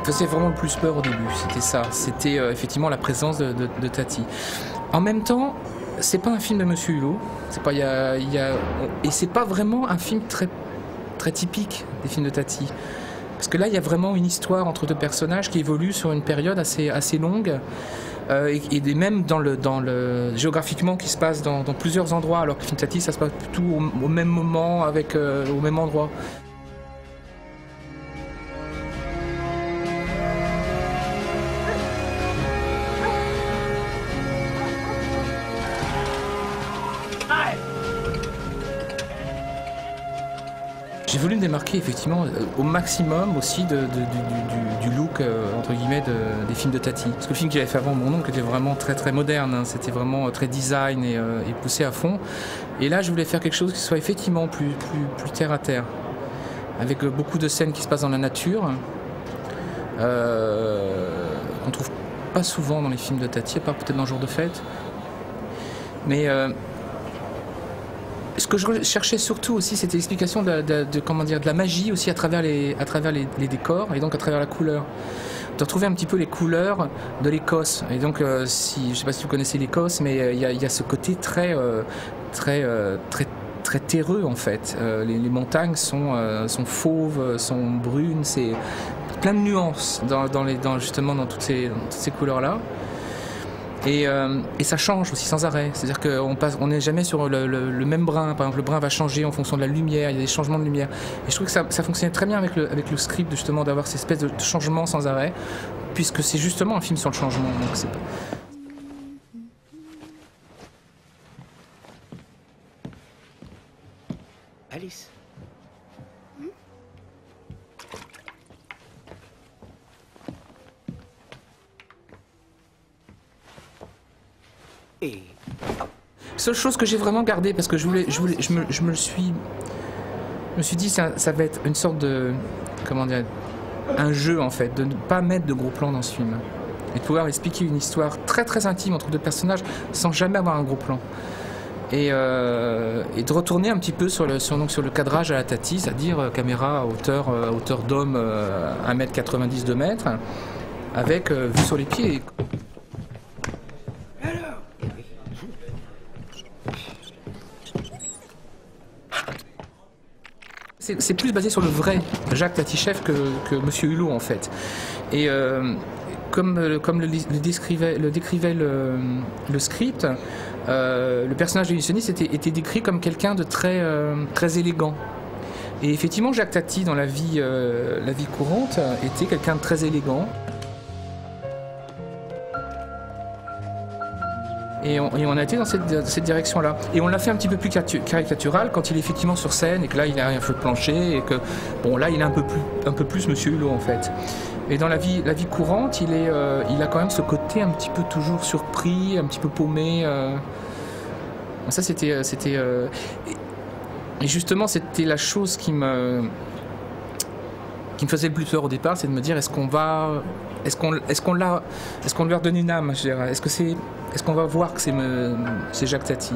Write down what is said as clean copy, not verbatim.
faisait vraiment le plus peur au début, c'était ça. C'était effectivement la présence de Tati. En même temps, c'est pas un film de Monsieur Hulot. C'est pas, et c'est pas vraiment un film très typique des films de Tati. Parce que là, il y a vraiment une histoire entre deux personnages qui évolue sur une période assez longue. Et même géographiquement qui se passe dans plusieurs endroits, alors que le film Tati, ça se passe plutôt au même moment, au même endroit. J'ai voulu me démarquer effectivement au maximum aussi du look entre guillemets des films de Tati. Parce que le film qu'il avait fait avant, Mon oncle, était vraiment très moderne, hein. C'était vraiment très design et poussé à fond. Et là je voulais faire quelque chose qui soit effectivement plus terre à terre. Avec beaucoup de scènes qui se passent dans la nature. On trouve pas souvent dans les films de Tati, à part peut-être dans Jour de fête. Mais ce que je cherchais surtout aussi, c'était l'explication de la magie aussi à travers les décors et donc à travers la couleur. De retrouver un petit peu les couleurs de l'Écosse. Et donc, je ne sais pas si vous connaissez l'Écosse, mais il y a ce côté très terreux en fait. Les montagnes sont fauves, sont brunes, c'est plein de nuances justement dans toutes ces couleurs-là. Et ça change aussi sans arrêt, c'est-à-dire qu'on n'est jamais sur le même brin. Par exemple, le brin va changer en fonction de la lumière, il y a des changements de lumière. Et je trouve que ça fonctionnait très bien avec le script, justement, d'avoir ces espèces de changements sans arrêt, puisque c'est justement un film sur le changement. Donc c'est pas... Alice. Et... Seule chose que j'ai vraiment gardée, parce que je me suis dit ça va être une sorte de, comment dire, un jeu en fait, de ne pas mettre de gros plans dans ce film et de pouvoir expliquer une histoire très intime entre deux personnages sans jamais avoir un gros plan. Et de retourner un petit peu sur le cadrage à la Tati, c'est-à-dire caméra à hauteur d'homme 1m90, 2 mètres, avec vue sur les pieds. C'est plus basé sur le vrai Jacques Tati-Chef que Monsieur Hulot en fait. Et comme le décrivait le script, le personnage de l'illusionniste était décrit comme quelqu'un de très élégant. Et effectivement, Jacques Tati dans la vie courante était quelqu'un de très élégant. Et on a été dans cette direction-là. Et on l'a fait un petit peu plus caricatural quand il est effectivement sur scène et que là il a un feu de plancher et que bon là il est un peu plus Monsieur Hulot en fait. Et dans la vie courante, il a quand même ce côté un petit peu toujours surpris, un petit peu paumé. Ça c'était et justement c'était la chose qui me faisait le plus peur au départ, c'est de me dire est-ce qu'on lui a redonné une âme, je dirais. Est-ce qu'on va voir que c'est Jacques Tati?